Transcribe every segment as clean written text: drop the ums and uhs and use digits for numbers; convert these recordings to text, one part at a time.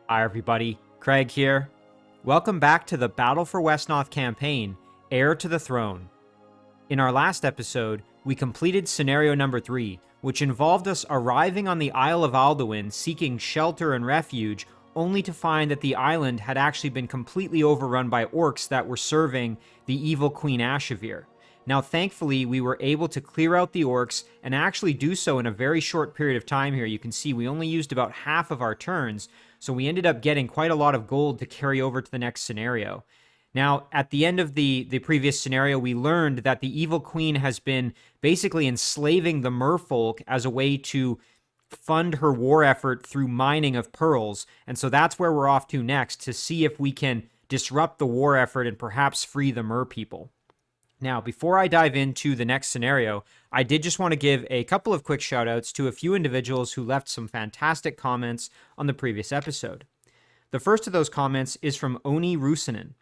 Hi everybody, Craig here. Welcome back to the Battle for Wesnoth campaign, Heir to the Throne. In our last episode, we completed scenario number 3, which involved us arriving on the Isle of Alduin seeking shelter and refuge, only to find that the island had actually been completely overrun by orcs that were serving the evil Queen Ashavir. Now thankfully, we were able to clear out the orcs and actually do so in a very short period of time here. You can see we only used about half of our turns, so we ended up getting quite a lot of gold to carry over to the next scenario. Now, at the end of the previous scenario, we learned that the evil queen has been basically enslaving the Merfolk as a way to fund her war effort through mining of pearls. And so that's where we're off to next, to see if we can disrupt the war effort and perhaps free the Mer people. Now, before I dive into the next scenario, I did just want to give a couple of quick shout-outs to a few individuals who left some fantastic comments on the previous episode. The first of those comments is from Oni Rusinen.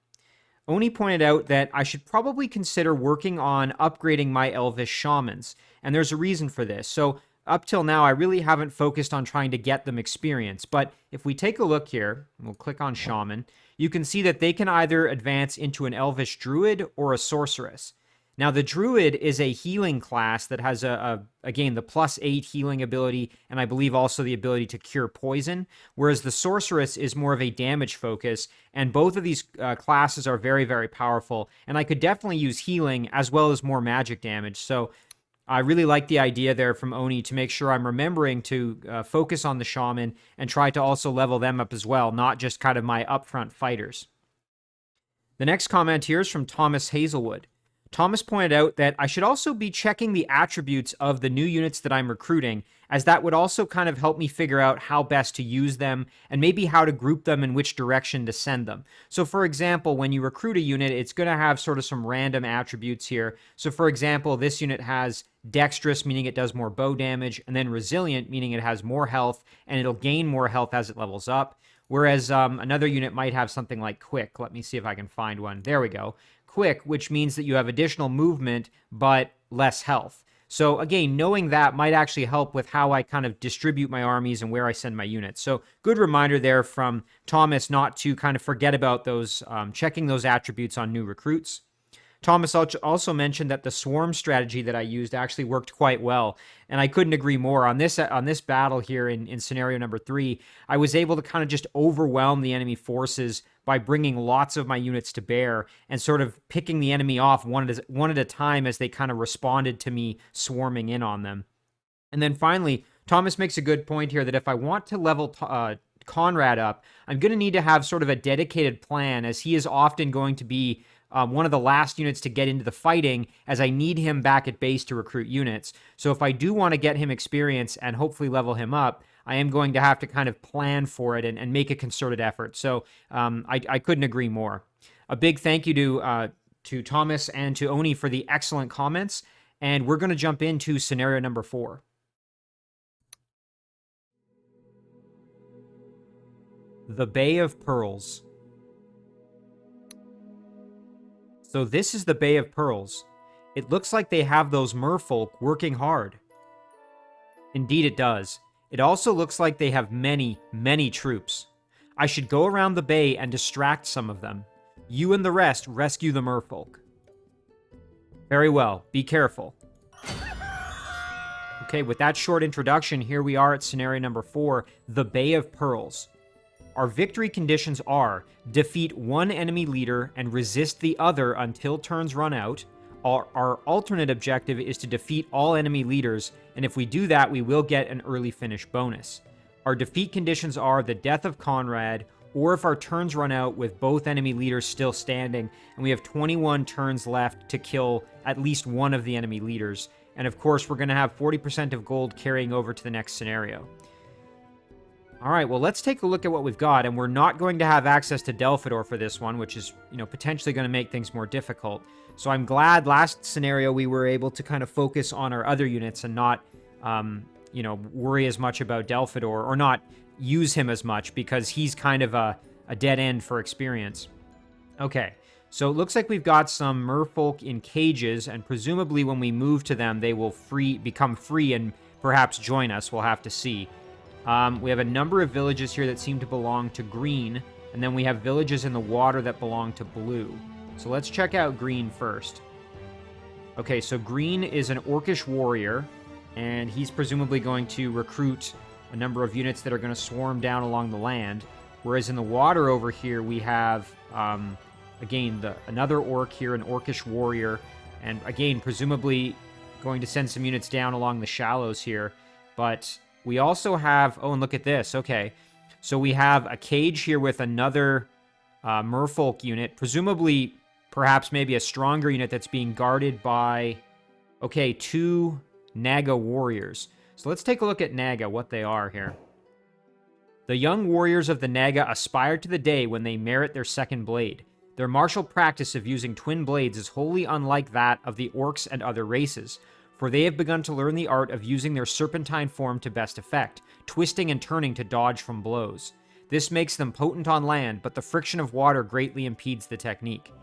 Oni pointed out that I should probably consider working on upgrading my Elvish shamans, and there's a reason for this. So up till now, I really haven't focused on trying to get them experience, but if we take a look here, we'll click on shaman, you can see that they can either advance into an Elvish druid or a sorceress. Now, the druid is a healing class that has, again, the +8 healing ability, and I believe also the ability to cure poison, whereas the sorceress is more of a damage focus, and both of these classes are very, very powerful, and I could definitely use healing as well as more magic damage, so I really like the idea there from Oni to make sure I'm remembering to focus on the shaman and try to also level them up as well, not just kind of my upfront fighters. The next comment here is from Thomas Hazelwood. Thomas pointed out that I should also be checking the attributes of the new units that I'm recruiting, as that would also kind of help me figure out how best to use them and maybe how to group them and which direction to send them. So for example, when you recruit a unit, it's going to have sort of some random attributes here. So for example, this unit has dexterous, meaning it does more bow damage, and then resilient, meaning it has more health, and it'll gain more health as it levels up. Whereas another unit might have something like quick. Let me see if I can find one. There we go. Quick, which means that you have additional movement, but less health. So again, knowing that might actually help with how I kind of distribute my armies and where I send my units. So good reminder there from Thomas not to kind of forget about those, checking those attributes on new recruits. Thomas also mentioned that the swarm strategy that I used actually worked quite well, and I couldn't agree more. On this battle here in scenario number 3, I was able to kind of just overwhelm the enemy forces by bringing lots of my units to bear and sort of picking the enemy off one at a time as they kind of responded to me swarming in on them. And then finally, Thomas makes a good point here that if I want to level Konrad up, I'm going to need to have sort of a dedicated plan, as he is often going to be one of the last units to get into the fighting, as I need him back at base to recruit units. So if I do want to get him experience and hopefully level him up, I am going to have to kind of plan for it and make a concerted effort. So I couldn't agree more. A big thank you to Thomas and to Oni for the excellent comments. And we're going to jump into scenario number 4. The Bay of Pearls. So this is the Bay of Pearls. It looks like they have those merfolk working hard. Indeed it does. It also looks like they have many, many troops. I should go around the bay and distract some of them. You and the rest rescue the merfolk. Very well, be careful. Okay, with that short introduction, here we are at scenario number 4, the Bay of Pearls. Our victory conditions are: defeat one enemy leader and resist the other until turns run out. Our alternate objective is to defeat all enemy leaders, and if we do that, we will get an early finish bonus. Our defeat conditions are the death of Konrad, or if our turns run out with both enemy leaders still standing, and we have 21 turns left to kill at least one of the enemy leaders. And of course, we're going to have 40% of gold carrying over to the next scenario. All right, well, let's take a look at what we've got, and we're not going to have access to Delphidor for this one, which is, potentially going to make things more difficult. So I'm glad last scenario we were able to kind of focus on our other units and not, worry as much about Delphidor, or not use him as much, because he's kind of a dead end for experience. Okay, so it looks like we've got some merfolk in cages, and presumably when we move to them, they will become free and perhaps join us. We'll have to see. We have a number of villages here that seem to belong to green, and then we have villages in the water that belong to blue. So let's check out green first. Okay, so green is an orcish warrior, and he's presumably going to recruit a number of units that are going to swarm down along the land. Whereas in the water over here, we have, again, another orc here, an orcish warrior, and again, presumably going to send some units down along the shallows here. But we also have, oh, and look at this, okay. So we have a cage here with another Merfolk unit, presumably perhaps maybe a stronger unit that's being guarded by, okay, 2 Naga warriors. So let's take a look at Naga, what they are here. The young warriors of the Naga aspire to the day when they merit their second blade. Their martial practice of using twin blades is wholly unlike that of the orcs and other races, for they have begun to learn the art of using their serpentine form to best effect, twisting and turning to dodge from blows. This makes them potent on land, but the friction of water greatly impedes the technique.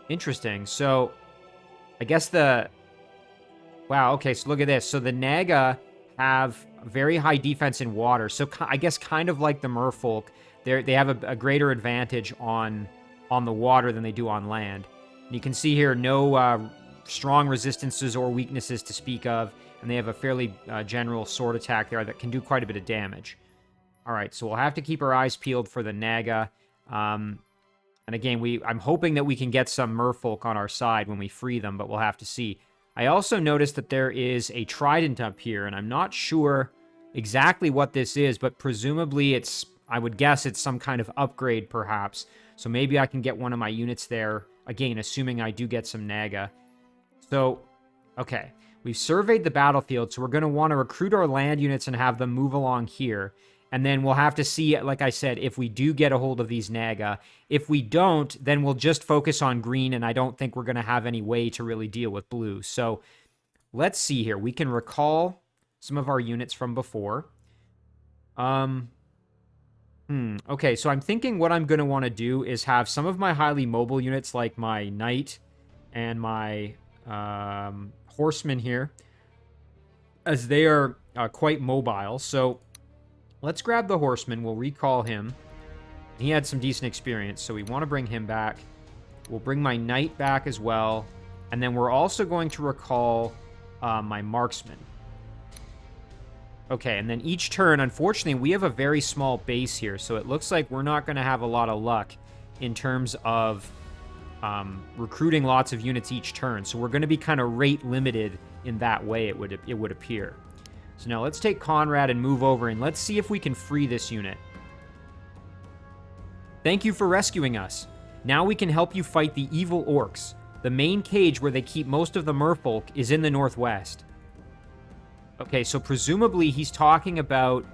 Interesting. So, I guess wow, okay, so look at this. So the Naga have very high defense in water. So I guess kind of like the Merfolk, they have a greater advantage on the water than they do on land. And you can see here no strong resistances or weaknesses to speak of, and they have a fairly general sword attack there that can do quite a bit of damage. All right, so we'll have to keep our eyes peeled for the Naga. And again, I'm hoping that we can get some Merfolk on our side when we free them, but we'll have to see. I also noticed that there is a trident up here, and I'm not sure exactly what this is, but presumably I would guess it's some kind of upgrade, perhaps. So maybe I can get one of my units there, again, assuming I do get some Naga. So, okay, we've surveyed the battlefield, so we're going to want to recruit our land units and have them move along here. And then we'll have to see, like I said, if we do get a hold of these Naga. If we don't, then we'll just focus on green, and I don't think we're going to have any way to really deal with blue. So let's see here. We can recall some of our units from before. Okay, so I'm thinking what I'm going to want to do is have some of my highly mobile units, like my Knight and my Horseman here, as they are quite mobile. So let's grab the Horseman. We'll recall him. He had some decent experience, so we want to bring him back. We'll bring my Knight back as well. And then we're also going to recall my Marksman. Okay, and then each turn, unfortunately, we have a very small base here, so it looks like we're not going to have a lot of luck in terms of recruiting lots of units each turn. So we're going to be kind of rate limited in that way, it would appear. So now let's take Konrad and move over, and let's see if we can free this unit. Thank you for rescuing us. Now we can help you fight the evil orcs. The main cage where they keep most of the merfolk is in the northwest. Okay, so presumably he's talking about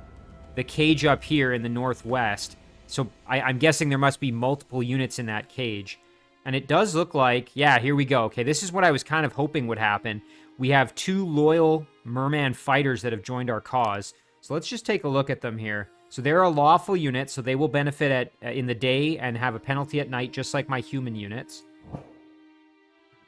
the cage up here in the northwest. So I'm guessing there must be multiple units in that cage. And it does look like, yeah, here we go. Okay, this is what I was kind of hoping would happen. We have 2 loyal merman fighters that have joined our cause. So let's just take a look at them here. So they're a lawful unit, so they will benefit in the day and have a penalty at night, just like my human units.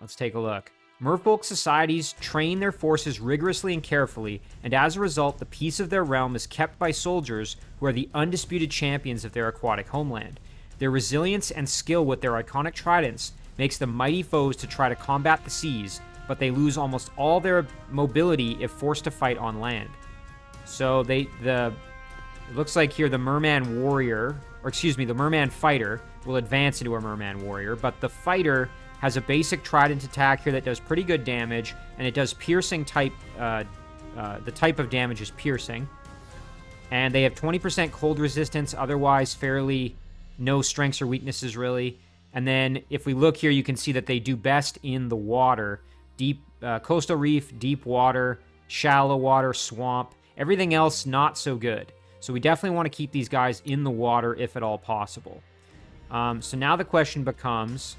Let's take a look. Merfolk societies train their forces rigorously and carefully, and as a result, the peace of their realm is kept by soldiers who are the undisputed champions of their aquatic homeland. Their resilience and skill with their iconic tridents makes them mighty foes to try to combat the seas, but they lose almost all their mobility if forced to fight on land. So it looks like here the merman warrior, or excuse me, the merman fighter will advance into a merman warrior, but the fighter has a basic trident attack here that does pretty good damage, and it does piercing type, the type of damage is piercing. And they have 20% cold resistance, otherwise fairly no strengths or weaknesses really. And then if we look here, you can see that they do best in the water. Deep coastal reef, deep water, shallow water, swamp. Everything else not so good. So we definitely want to keep these guys in the water if at all possible. So now the question becomes,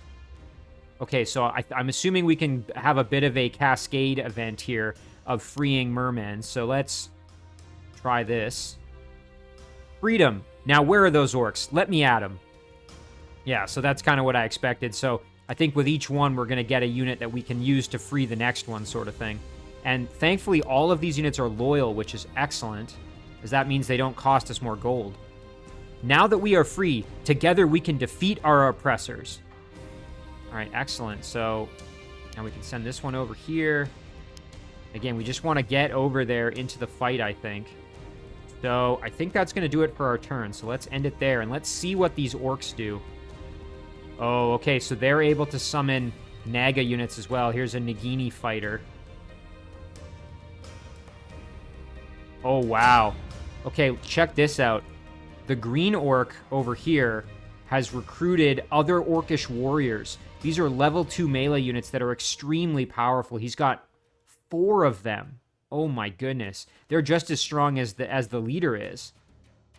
okay, so I'm assuming we can have a bit of a cascade event here of freeing mermen. So let's try this. Freedom. Now, where are those orcs? Let me at them. Yeah, so that's kind of what I expected. So I think with each one, we're going to get a unit that we can use to free the next one, sort of thing. And thankfully, all of these units are loyal, which is excellent. as that means they don't cost us more gold. Now that we are free, together we can defeat our oppressors. All right, excellent. So now we can send this one over here. Again, we just want to get over there into the fight, I think. So I think that's going to do it for our turn. So let's end it there, and let's see what these orcs do. Oh, okay, so they're able to summon Naga units as well. Here's a Nagini fighter. Oh, wow. Okay, check this out. The green orc over here has recruited other orcish warriors. These are level 2 melee units that are extremely powerful. He's got 4 of them. Oh my goodness. They're just as strong as the leader is.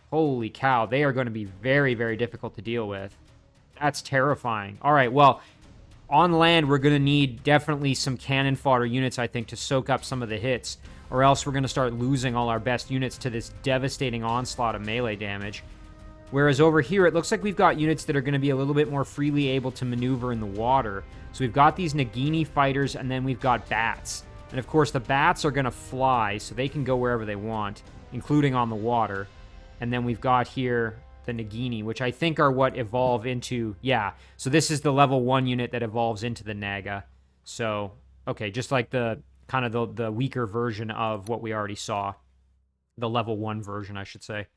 Holy cow. They are going to be very, very difficult to deal with. That's terrifying. All right, well, on land, we're going to need definitely some cannon fodder units, I think, to soak up some of the hits, or else we're going to start losing all our best units to this devastating onslaught of melee damage. Whereas over here, it looks like we've got units that are going to be a little bit more freely able to maneuver in the water. So we've got these Nagini fighters, and then we've got bats. And of course, the bats are going to fly, so they can go wherever they want, including on the water. And then we've got here the Nagini, which I think are what evolve into... Yeah, so this is the level 1 unit that evolves into the Naga. So, okay, just like the kind of the weaker version of what we already saw. The level 1 version, I should say.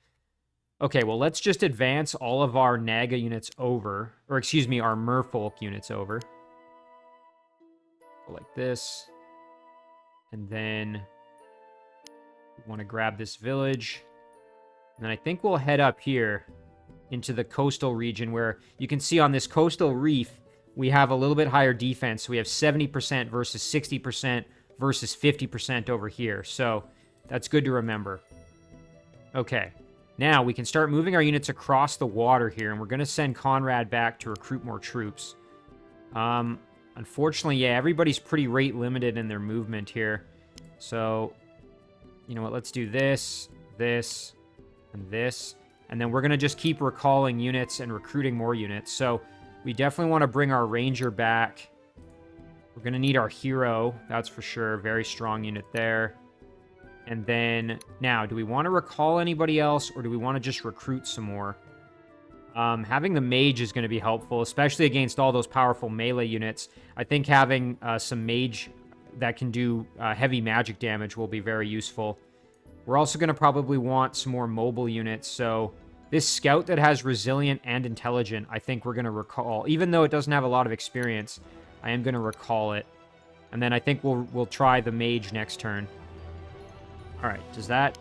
Okay, well, let's just advance all of our Naga units over. Or, excuse me, our Merfolk units over. Go like this. And then we want to grab this village. And then I think we'll head up here into the coastal region where you can see on this coastal reef, we have a little bit higher defense. So we have 70% versus 60% versus 50% over here. So that's good to remember. Okay. Now, we can start moving our units across the water here, and we're going to send Konrad back to recruit more troops. Unfortunately, yeah, everybody's pretty rate limited in their movement here. So, you know what, let's do this, this, and this. And then we're going to just keep recalling units and recruiting more units. So, we definitely want to bring our ranger back. We're going to need our hero, that's for sure. Very strong unit there. And then, now, do we want to recall anybody else, or do we want to just recruit some more? Having the mage is going to be helpful, especially against all those powerful melee units. I think having some mage that can do heavy magic damage will be very useful. We're also going to probably want some more mobile units, so this scout that has resilient and intelligent, I think we're going to recall. Even though it doesn't have a lot of experience, I am going to recall it. And then I think we'll try the mage next turn. All right, is that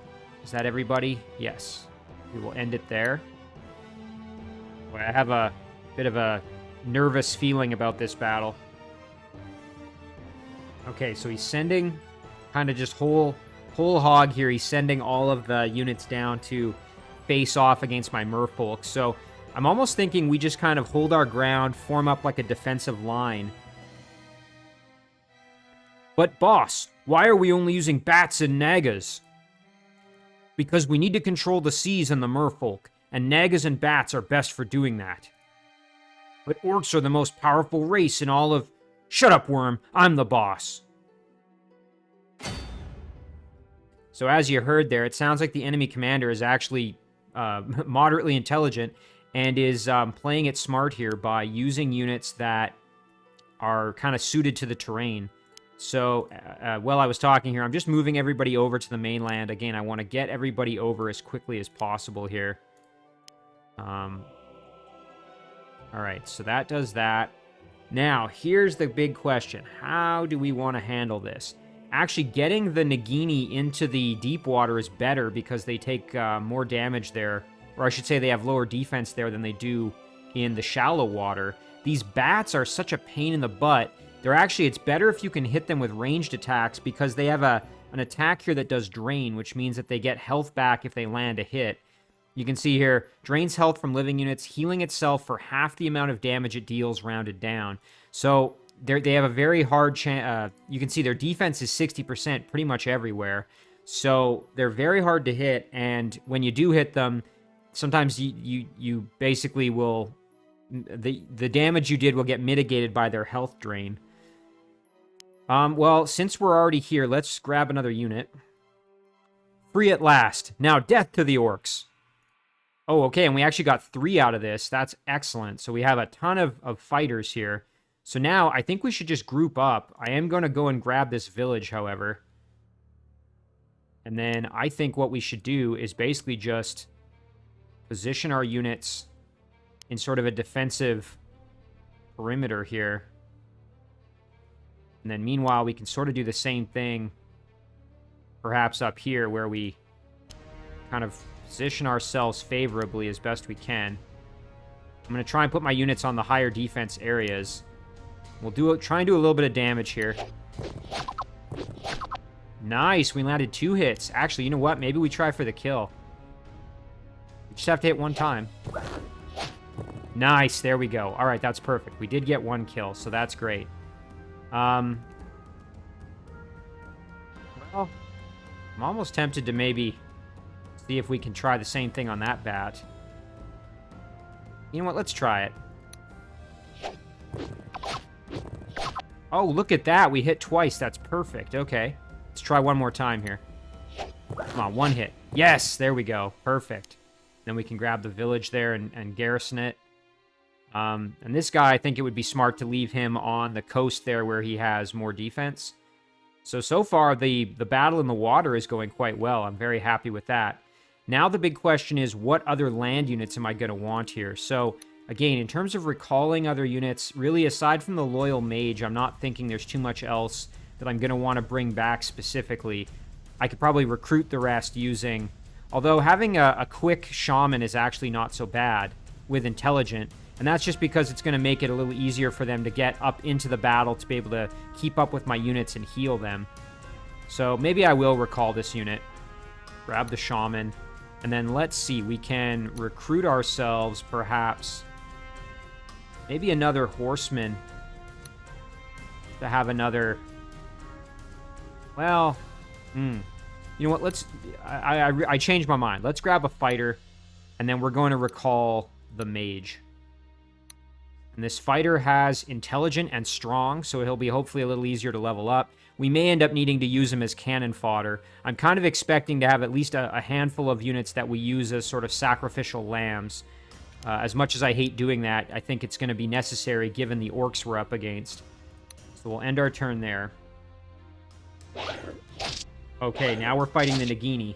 everybody? Yes. We will end it there. Boy, I have a bit of a nervous feeling about this battle. Okay, so he's sending kind of just whole hog here. He's sending all of the units down to face off against my Merfolk. So I'm almost thinking we just kind of hold our ground, form up like a defensive line. But boss, why are we only using bats and Nagas? Because we need to control the seas and the Merfolk, and Nagas and bats are best for doing that. But orcs are the most powerful race in all of... Shut up, worm. I'm the boss. So as you heard there, it sounds like the enemy commander is actually moderately intelligent and is playing it smart here by using units that are kind of suited to the terrain. So, while I was talking here, I'm just moving everybody over to the mainland. Again, I want to get everybody over as quickly as possible here. Alright, so that does that. Now, here's the big question. How do we want to handle this? Actually, getting the Nagini into the deep water is better because they take more damage there. Or I should say they have lower defense there than they do in the shallow water. These bats are such a pain in the butt. It's better if you can hit them with ranged attacks because they have an attack here that does drain, which means that they get health back if they land a hit. You can see here, drains health from living units, healing itself for half the amount of damage it deals rounded down. So they have a very hard chance. You can see their defense is 60% pretty much everywhere. So they're very hard to hit, and when you do hit them, sometimes you basically will... The damage you did will get mitigated by their health drain. Well, since we're already here, let's grab another unit. Free at last. Now death to the orcs. Oh, okay, and we actually got 3 out of this. That's excellent. So we have a ton of fighters here. So now I think we should just group up. I am going to go and grab this village, however. And then I think what we should do is basically just position our units in sort of a defensive perimeter here. And then meanwhile, we can sort of do the same thing perhaps up here where we kind of position ourselves favorably as best we can. I'm going to try and put my units on the higher defense areas. We'll try and do a little bit of damage here. Nice, we landed 2 hits. Actually, you know what? Maybe we try for the kill. We just have to hit 1 time. Nice, there we go. All right, that's perfect. We did get 1 kill, so that's great. Well, I'm almost tempted to maybe see if we can try the same thing on that bat. You know what? Let's try it. Oh, look at that. We hit twice. That's perfect. Okay. Let's try one more time here. Come on, 1 hit. Yes, there we go. Perfect. Then we can grab the village there and garrison it. And this guy, I think it would be smart to leave him on the coast there where he has more defense. So far, the battle in the water is going quite well. I'm very happy with that. Now the big question is, what other land units am I going to want here? So, again, in terms of recalling other units, really, aside from the Loyal Mage, I'm not thinking there's too much else that I'm going to want to bring back specifically. I could probably recruit the rest using... Although having a quick Shaman is actually not so bad with Intelligent, and that's just because it's going to make it a little easier for them to get up into the battle to be able to keep up with my units and heal them. So maybe I will recall this unit. Grab the Shaman. And then let's see, we can recruit ourselves perhaps maybe another Horseman to have another... Well, you know what, I changed my mind. Let's grab a fighter, and then we're going to recall the mage. And this fighter has intelligent and strong, so he'll be hopefully a little easier to level up. We may end up needing to use him as cannon fodder. I'm kind of expecting to have at least a handful of units that we use as sort of sacrificial lambs. As much as I hate doing that, I think it's going to be necessary given the orcs we're up against. So we'll end our turn there. Okay, now we're fighting the Nagini.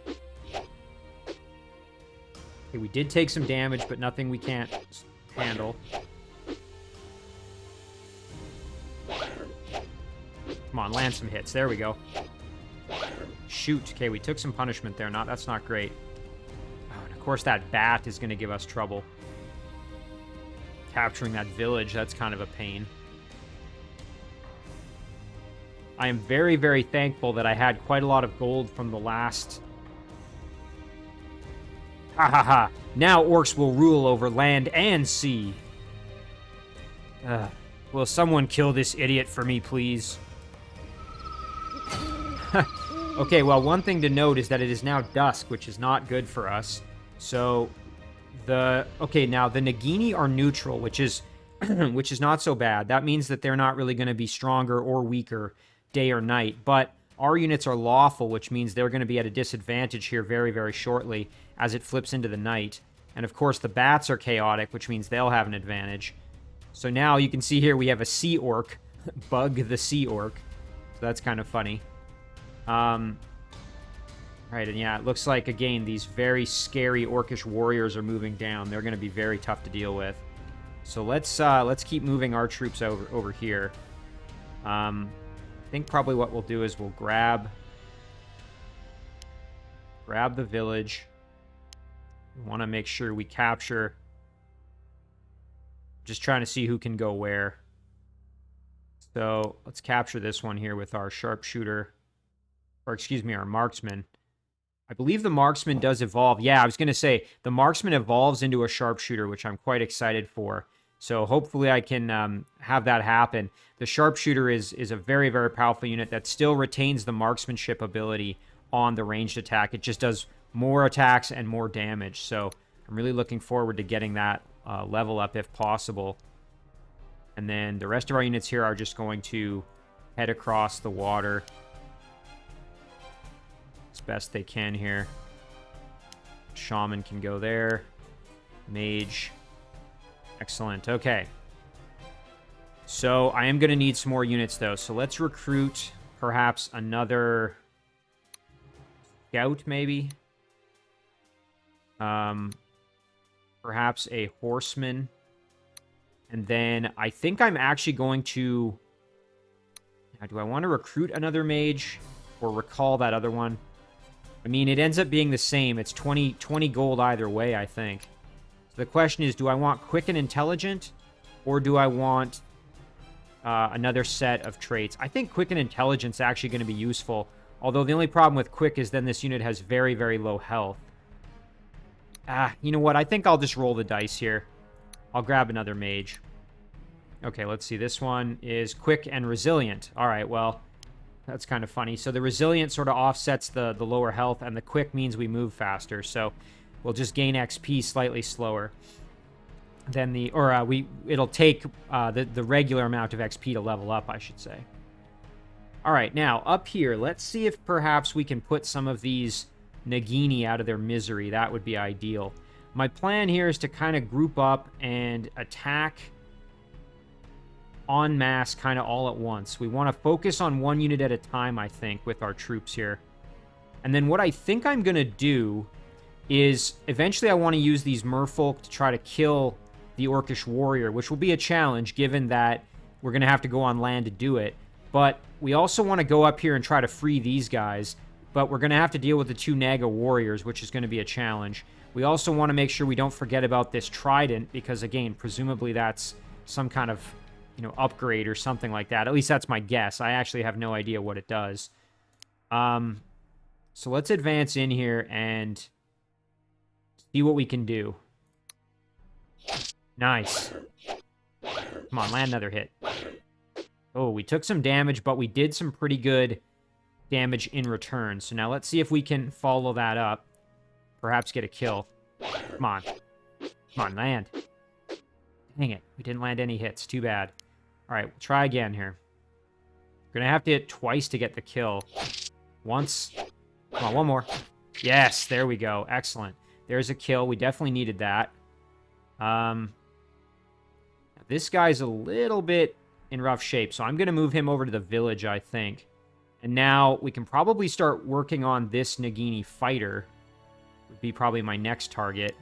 Okay, we did take some damage, but nothing we can't handle. Come on, land some hits. There we go. Shoot. Okay, we took some punishment there. That's not great. Oh, and of course, that bat is going to give us trouble. Capturing that village, that's kind of a pain. I am very, very thankful that I had quite a lot of gold from the last... Ha ha ha. Now orcs will rule over land and sea. Will someone kill this idiot for me, please? Okay, well, one thing to note is that it is now dusk, which is not good for us. So, okay, now the Nagini are neutral, which is not so bad. That means that they're not really going to be stronger or weaker day or night. But our units are lawful, which means they're going to be at a disadvantage here very, very shortly as it flips into the night. And of course, the bats are chaotic, which means they'll have an advantage. So now you can see here we have a sea orc, Bug the sea orc. So that's kind of funny. Right, and yeah, it looks like, again, these very scary orcish warriors are moving down. They're going to be very tough to deal with. So let's keep moving our troops over here. I think probably what we'll do is we'll grab the village. We want to make sure we capture. Just trying to see who can go where. So let's capture this one here with our sharpshooter. Or excuse me, our marksman. I believe the marksman does evolve. Yeah, I was going to say, the marksman evolves into a sharpshooter, which I'm quite excited for. So hopefully I can have that happen. The sharpshooter is a very, very powerful unit that still retains the marksmanship ability on the ranged attack. It just does more attacks and more damage. So I'm really looking forward to getting that level up if possible. And then the rest of our units here are just going to head across the water. as best they can here. Shaman can go there. Mage. Excellent. Okay. So I am going to need some more units, though. So let's recruit perhaps another scout, maybe. Perhaps a horseman. And then I think I'm actually going to... Now, do I want to recruit another mage or recall that other one? I mean, it ends up being the same. It's 20 gold either way, I think. So the question is, do I want quick and intelligent, or do I want another set of traits? I think quick and intelligence is actually going to be useful, although the only problem with quick is then this unit has very, very low health. You know what? I think I'll just roll the dice here. I'll grab another mage. Okay, let's see. This one is quick and resilient. All right, well, that's kind of funny. So the resilient sort of offsets the lower health, and the quick means we move faster. So we'll just gain XP slightly slower than the... Or it'll take the regular amount of XP to level up, I should say. All right, now, up here, let's see if perhaps we can put some of these Nagini out of their misery. That would be ideal. My plan here is to kind of group up and attack en masse kind of all at once. We want to focus on one unit at a time, I think, with our troops here. And then what I think I'm going to do is eventually I want to use these Merfolk to try to kill the Orcish warrior, which will be a challenge given that we're going to have to go on land to do it. But we also want to go up here and try to free these guys, but we're going to have to deal with the 2 Naga warriors, which is going to be a challenge. We also want to make sure we don't forget about this trident, because again, presumably that's some kind of, you know, upgrade or something like that. At least that's my guess. I actually have no idea what it does. So let's advance in here and see what we can do. Nice. Come on, land another hit. Oh, we took some damage, but we did some pretty good damage in return. So now let's see if we can follow that up. Perhaps get a kill. Come on. Come on, land. Dang it. We didn't land any hits. Too bad. All right, we'll try again here. We're going to have to hit twice to get the kill. Once. Come on, one more. Yes, there we go. Excellent. There's a kill. We definitely needed that. This guy's a little bit in rough shape, so I'm going to move him over to the village, I think. And now we can probably start working on this Nagini fighter. Would be probably my next target.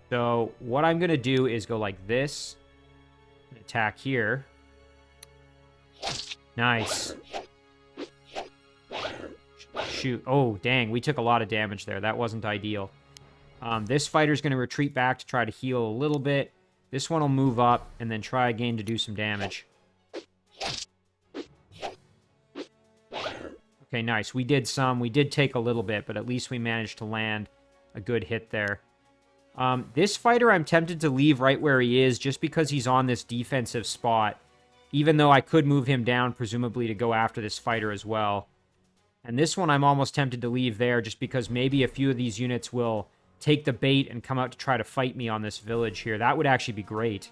So what I'm going to do is go like this. Attack here. Nice. Shoot. Oh, dang. We took a lot of damage there. That wasn't ideal. This fighter's going to retreat back to try to heal a little bit. This one will move up and then try again to do some damage. Okay, nice. We did some. We did take a little bit, but at least we managed to land a good hit there. This fighter I'm tempted to leave right where he is just because he's on this defensive spot, even though I could move him down, presumably, to go after this fighter as well. And this one I'm almost tempted to leave there just because maybe a few of these units will take the bait and come out to try to fight me on this village here. That would actually be great.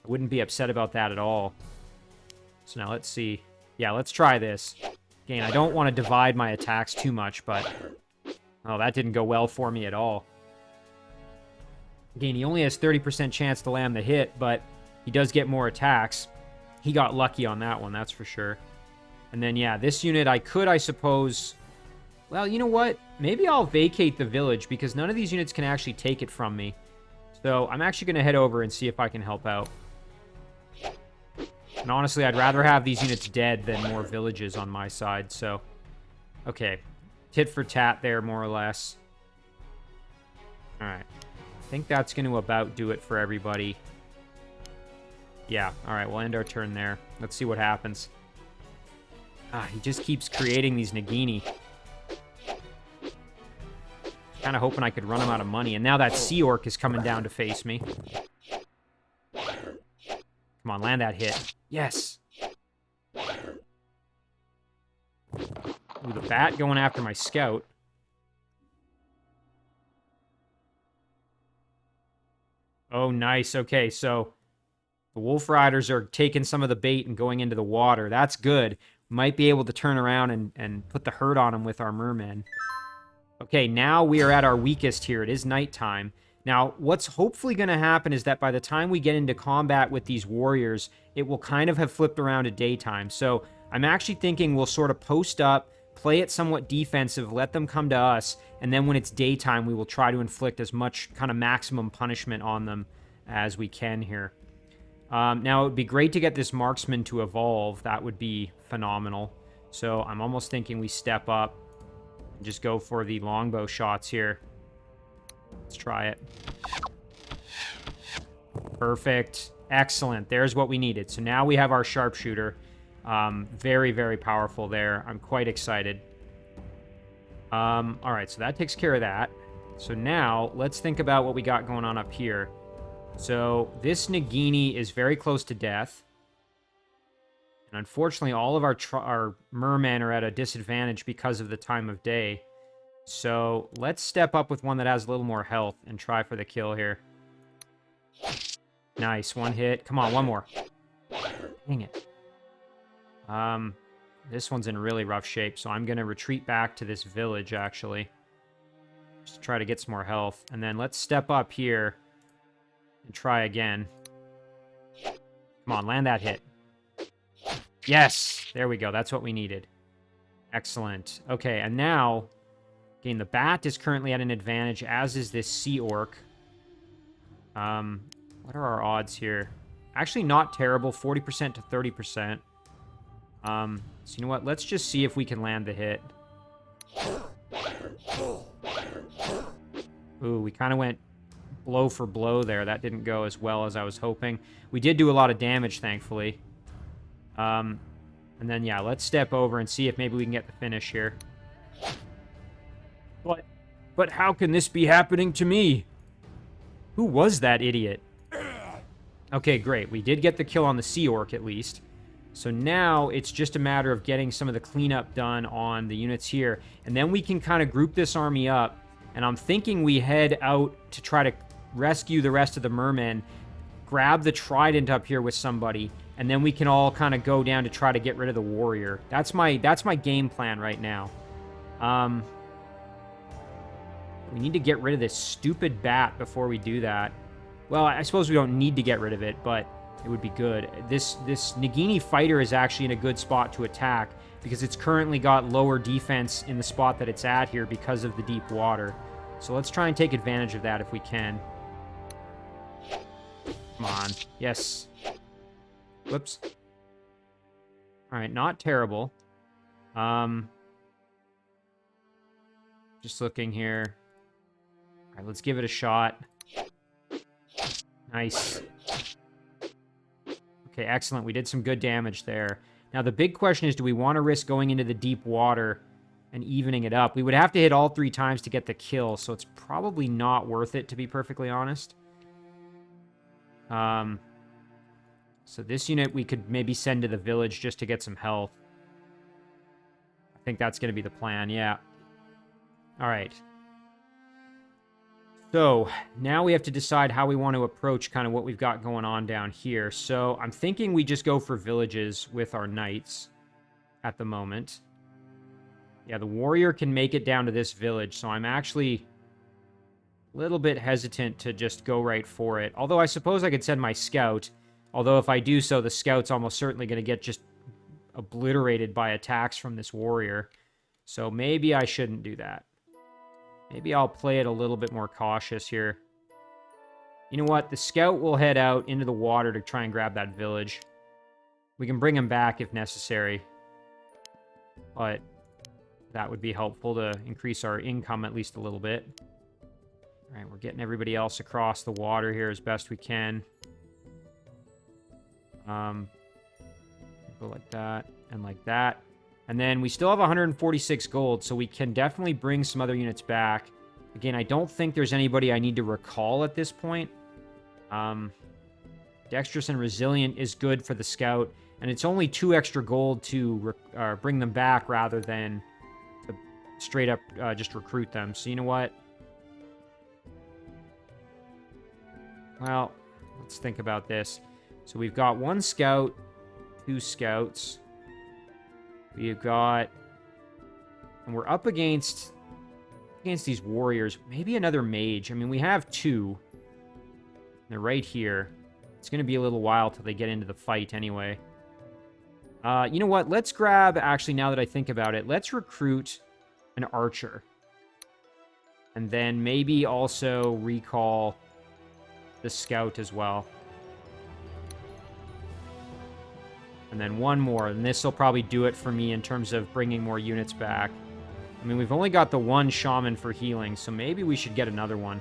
I wouldn't be upset about that at all. So now let's see. Yeah, let's try this. Again, I don't want to divide my attacks too much, but... Oh, that didn't go well for me at all. Again, he only has 30% chance to land the hit, but he does get more attacks. He got lucky on that one, that's for sure. And then, yeah, this unit I could, I suppose... Well, you know what? Maybe I'll vacate the village, because none of these units can actually take it from me. So I'm actually going to head over and see if I can help out. And honestly, I'd rather have these units dead than more villages on my side, so... Okay. Tit for tat there, more or less. Alright. I think that's going to about do it for everybody. Yeah, alright, we'll end our turn there. Let's see what happens. He just keeps creating these Nagini. Kind of hoping I could run him out of money. And now that Sea Orc is coming down to face me. Come on, land that hit. Yes! Ooh, the bat going after my scout. Oh, nice. Okay, so the Wolf Riders are taking some of the bait and going into the water. That's good. might be able to turn around and put the hurt on them with our mermen. Okay, now we are at our weakest here. It is nighttime. Now, what's hopefully going to happen is that by the time we get into combat with these warriors, it will kind of have flipped around to daytime. So I'm actually thinking we'll sort of post up, play it somewhat defensive, let them come to us, and then when it's daytime, we will try to inflict as much kind of maximum punishment on them as we can here. Now, it would be great to get this marksman to evolve. That would be phenomenal. So I'm almost thinking we step up and just go for the longbow shots here. Let's try it. Perfect. Excellent. There's what we needed. So now we have our sharpshooter. Very, very powerful there. I'm quite excited. All right, so that takes care of that. So now let's think about what we got going on up here. So this Nagini is very close to death. And unfortunately, all of our mermen are at a disadvantage because of the time of day. So let's step up with one that has a little more health and try for the kill here. Nice, one hit. Come on, one more. Dang it. This one's in really rough shape, so I'm going to retreat back to this village, actually. Just to try to get some more health. And then let's step up here and try again. Come on, land that hit. Yes! There we go. That's what we needed. Excellent. Okay, and now, again, the bat is currently at an advantage, as is this sea orc. What are our odds here? Actually, not terrible. 40% to 30%. So you know what? Let's just see if we can land the hit. Ooh, we kind of went blow for blow there. That didn't go as well as I was hoping. We did do a lot of damage, thankfully. And then, yeah, let's step over and see if maybe we can get the finish here. But how can this be happening to me? Who was that idiot? Okay, great. We did get the kill on the Sea Orc, at least. So now it's just a matter of getting some of the cleanup done on the units here. And then we can kind of group this army up. And I'm thinking we head out to try to rescue the rest of the mermen, grab the trident up here with somebody, and then we can all kind of go down to try to get rid of the warrior. That's my game plan right now. We need to get rid of this stupid bat before we do that. Well, I suppose we don't need to get rid of it, but it would be good. This Nagini fighter is actually in a good spot to attack because it's currently got lower defense in the spot that it's at here because of the deep water. So let's try and take advantage of that if we can. Come on. Yes. Whoops. All right, not terrible. Just looking here. All right, let's give it a shot. Nice. Okay, excellent. We did some good damage there. Now, the big question is, do we want to risk going into the deep water and evening it up? We would have to hit all 3 times to get the kill, so it's probably not worth it, to be perfectly honest. So this unit we could maybe send to the village just to get some health. I think that's going to be the plan, yeah. All right. So, now we have to decide how we want to approach kind of what we've got going on down here. So, I'm thinking we just go for villages with our knights at the moment. Yeah, the warrior can make it down to this village, so I'm actually a little bit hesitant to just go right for it. Although I suppose I could send my scout. Although if I do so, the scout's almost certainly going to get just obliterated by attacks from this warrior. So maybe I shouldn't do that. Maybe I'll play it a little bit more cautious here. You know what? The scout will head out into the water to try and grab that village. We can bring him back if necessary. But that would be helpful to increase our income at least a little bit. All right, we're getting everybody else across the water here as best we can. Go like that and like that. And then we still have 146 gold, so we can definitely bring some other units back. Again, I don't think there's anybody I need to recall at this point. Dexterous and Resilient is good for the scout, and it's only 2 extra gold to bring them back rather than to straight up just recruit them. So you know what? Well, let's think about this. So we've got 1 scout, 2 scouts. We've got... And we're up against these warriors. Maybe another mage. I mean, we have 2. They're right here. It's going to be a little while till they get into the fight anyway. You know what? Let's grab, actually, now that I think about it, let's recruit an archer. And then maybe also recall the scout as well. And then one more. And this will probably do it for me in terms of bringing more units back. I mean, we've only got the 1 shaman for healing, so maybe we should get another one.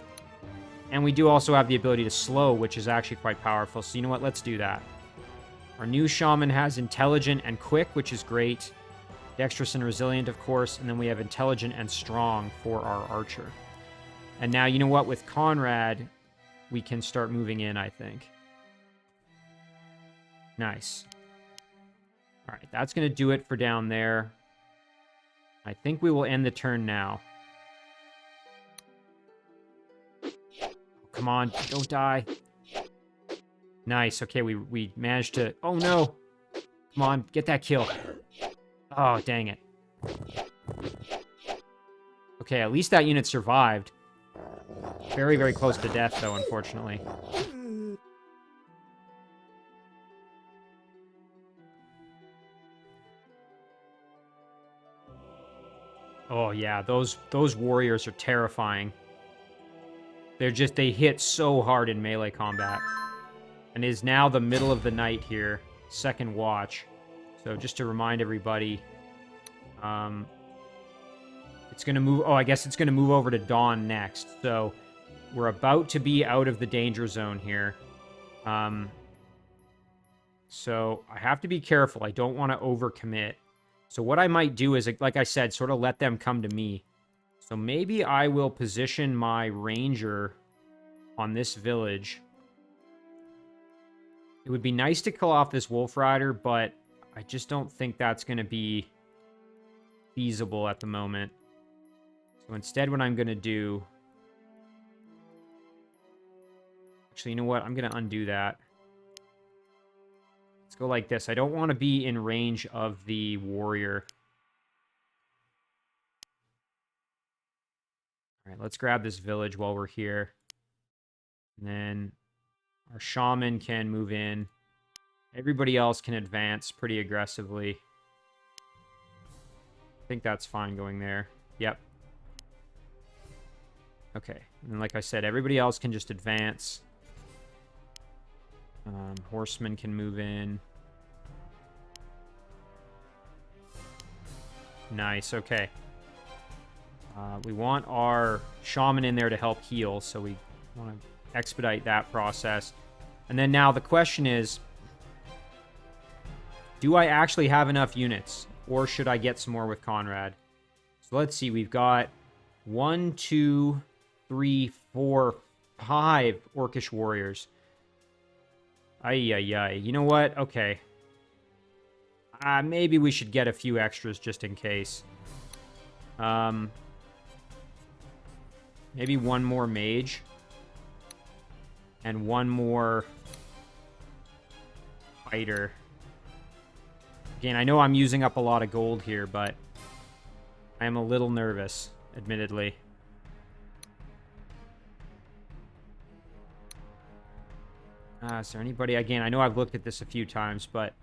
And we do also have the ability to slow, which is actually quite powerful. So you know what? Let's do that. Our new shaman has intelligent and quick, which is great. Dexterous and resilient, of course. And then we have intelligent and strong for our archer. And now, you know what? With Konrad, we can start moving in, I think. Nice. All right, that's going to do it for down there. I think we will end the turn now. Come on, don't die. Nice, okay, we managed to... Oh, no! Come on, get that kill. Oh, dang it. Okay, at least that unit survived. Very, very close to death, though, unfortunately. Oh, yeah, those warriors are terrifying. They hit so hard in melee combat. And it is now the middle of the night here, second watch. So just to remind everybody, it's going to move... Oh, I guess it's going to move over to dawn next. So we're about to be out of the danger zone here. So I have to be careful. I don't want to overcommit. So what I might do is, like I said, sort of let them come to me. So maybe I will position my ranger on this village. It would be nice to kill off this wolf rider, but I just don't think that's going to be feasible at the moment. So instead what I'm going to do... Actually, you know what? I'm going to undo that. Let's go like this. I don't want to be in range of the warrior. All right, let's grab this village while we're here. And then our shaman can move in. Everybody else can advance pretty aggressively. I think that's fine going there. Yep. Okay, and like I said, everybody else can just advance. Horsemen can move in. Nice, okay. We want our shaman in there to help heal, so we want to expedite that process. And then now the question is, do I actually have enough units, or should I get some more with Konrad? So let's see, we've got 1, 2, 3, 4, 5 orcish warriors. Ay, ay, ay. You know what? Okay. Maybe we should get a few extras just in case. Maybe one more mage. And one more fighter. Again, I know I'm using up a lot of gold here, but I am a little nervous, admittedly. Is there anybody... Again, I know I've looked at this a few times, but...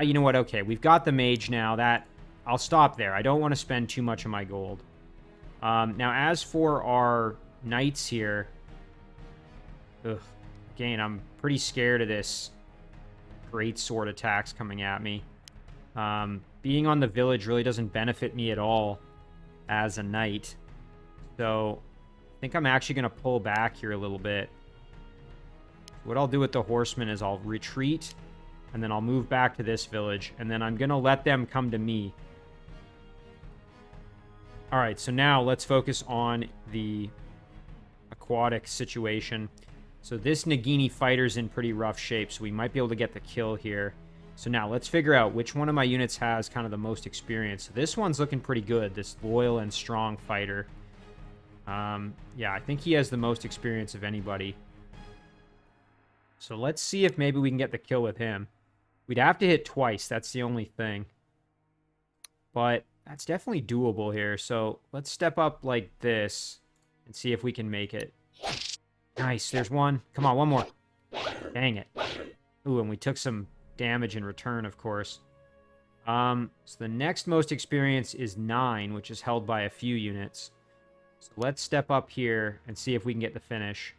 you know what? Okay, we've got the mage now. I'll stop there. I don't want to spend too much of my gold. Now, as for our knights here... Again, I'm pretty scared of this great sword attacks coming at me. Being on the village really doesn't benefit me at all as a knight. So, I think I'm actually going to pull back here a little bit. What I'll do with the horsemen is I'll retreat, and then I'll move back to this village, and then I'm going to let them come to me. Alright, so now let's focus on the aquatic situation. So this Nagini fighter's in pretty rough shape, so we might be able to get the kill here. So now let's figure out which one of my units has kind of the most experience. So this one's looking pretty good, this loyal and strong fighter. Yeah, I think he has the most experience of anybody. So let's see if maybe we can get the kill with him. We'd have to hit twice. That's the only thing. But that's definitely doable here. So let's step up like this and see if we can make it. Nice. There's one. Come on, one more. Dang it. Ooh, and we took some damage in return, of course. So the next most experience is 9, which is held by a few units. So let's step up here and see if we can get the finish.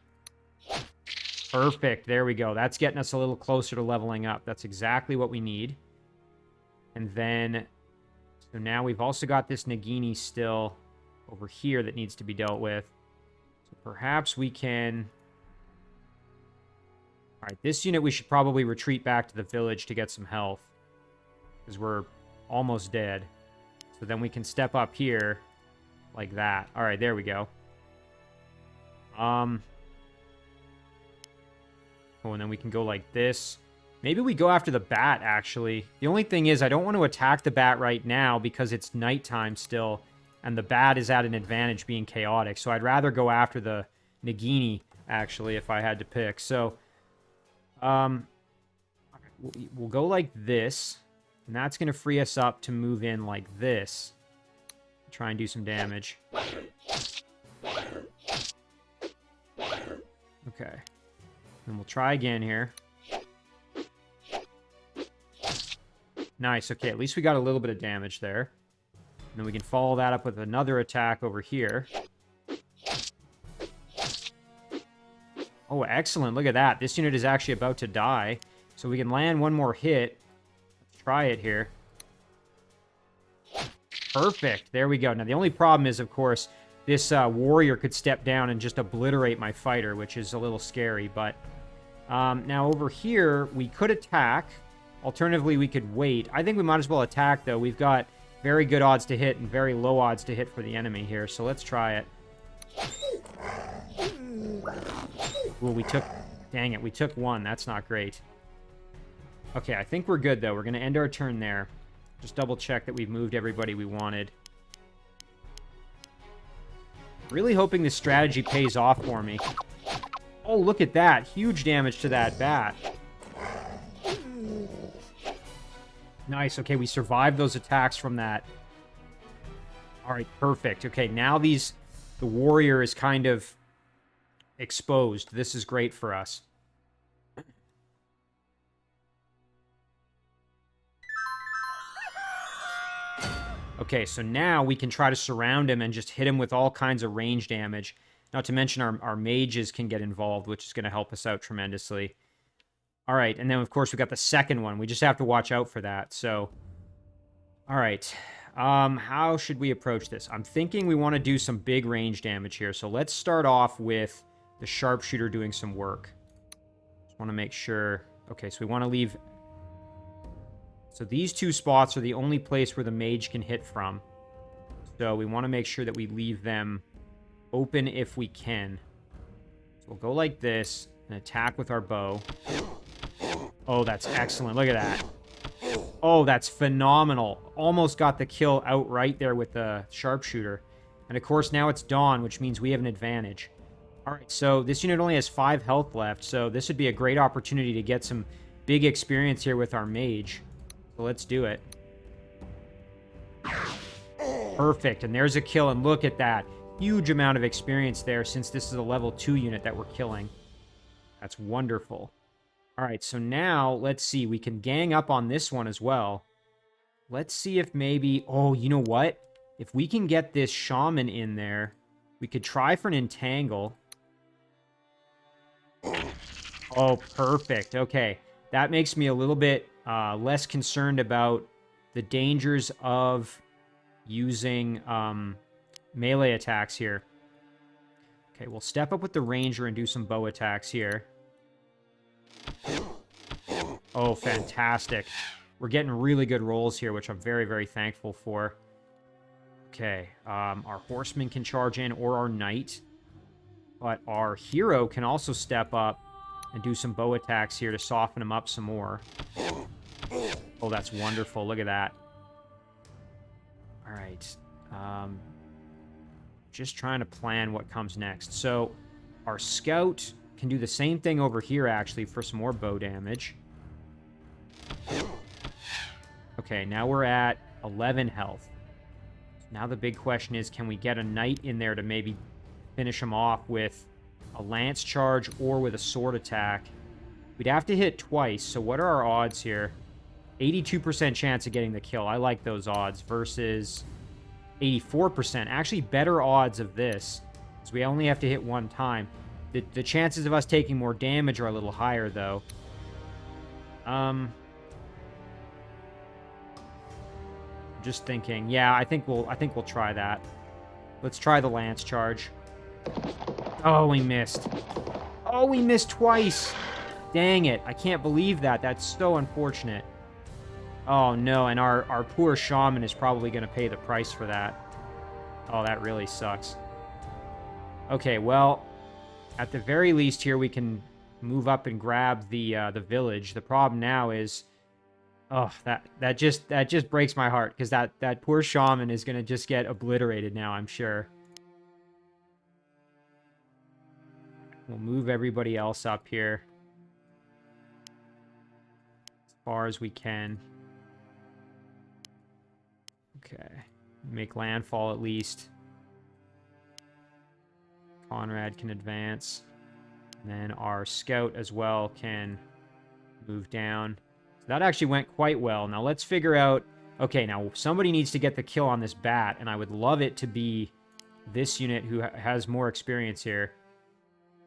Perfect. There we go. That's getting us a little closer to leveling up. That's exactly what we need. And then, so now we've also got this Nagini still over here that needs to be dealt with. So perhaps we can... All right, this unit we should probably retreat back to the village to get some health, because we're almost dead. So then we can step up here like that. All right, there we go. Oh, and then we can go like this. Maybe we go after the bat, actually. The only thing is I don't want to attack the bat right now because it's nighttime still, and the bat is at an advantage being chaotic. So I'd rather go after the Nagini, actually, if I had to pick. So, we'll go like this, and that's going to free us up to move in like this. Try and do some damage. Okay. And we'll try again here. Nice. Okay, at least we got a little bit of damage there. And then we can follow that up with another attack over here. Oh, excellent. Look at that. This unit is actually about to die. So we can land one more hit. Let's try it here. Perfect. There we go. Now, the only problem is, of course, this warrior could step down and just obliterate my fighter, which is a little scary. But now over here, we could attack. Alternatively, we could wait. I think we might as well attack, though. We've got very good odds to hit and very low odds to hit for the enemy here. So let's try it. Ooh, we took... Dang it, we took one. That's not great. Okay, I think we're good, though. We're going to end our turn there. Just double check that we've moved everybody we wanted. Really hoping this strategy pays off for me. Oh, look at that. Huge damage to that bat. Nice. Okay, we survived those attacks from that. All right, perfect. Okay, now the warrior is kind of exposed. This is great for us. Okay, so now we can try to surround him and just hit him with all kinds of range damage. Not to mention our mages can get involved, which is going to help us out tremendously. All right, and then, of course, we got the second one. We just have to watch out for that, so... All right, how should we approach this? I'm thinking we want to do some big range damage here, so let's start off with the sharpshooter doing some work. Just want to make sure... Okay, so we want to leave... So these two spots are the only place where the mage can hit from. So we want to make sure that we leave them open if we can. So we'll go like this and attack with our bow. Oh, that's excellent. Look at that. Oh, that's phenomenal. Almost got the kill outright there with the sharpshooter. And of course, now it's dawn, which means we have an advantage. All right, so this unit only has 5 health left, so this would be a great opportunity to get some big experience here with our mage. So let's do it. Perfect, and there's a kill, and look at that. Huge amount of experience there since this is a level 2 unit that we're killing. That's wonderful. All right, so now, let's see. We can gang up on this one as well. Let's see if maybe... Oh, you know what? If we can get this shaman in there, we could try for an entangle. Oh, perfect. Okay, that makes me a little bit less concerned about the dangers of using melee attacks here. Okay, we'll step up with the ranger and do some bow attacks here. Oh, fantastic. We're getting really good rolls here, which I'm very, very thankful for. Okay, our horseman can charge in, or our knight. But our hero can also step up and do some bow attacks here to soften him up some more. Oh, that's wonderful. Look at that. All right. Just trying to plan what comes next. So, our scout can do the same thing over here, actually, for some more bow damage. Okay, now we're at 11 health. Now the big question is, can we get a knight in there to maybe finish him off with a lance charge or with a sword attack? We'd have to hit twice, so what are our odds here? 82% chance of getting the kill. I like those odds versus 84%. Actually, better odds of this, because we only have to hit one time. The chances of us taking more damage are a little higher, though. Just thinking. Yeah, I think we'll try that. Let's try the lance charge. Oh, we missed. Oh, we missed twice. Dang it. I can't believe that. That's so unfortunate. Oh, no, and our poor shaman is probably going to pay the price for that. Oh, that really sucks. Okay, well, at the very least here, we can move up and grab the village. The problem now is, oh, that just breaks my heart, because that poor shaman is going to just get obliterated now, I'm sure. We'll move everybody else up here as far as we can. Okay. Make landfall at least. Konrad can advance. And then our scout as well can move down. So that actually went quite well. Now let's figure out... Okay, now somebody needs to get the kill on this bat, and I would love it to be this unit who has more experience here.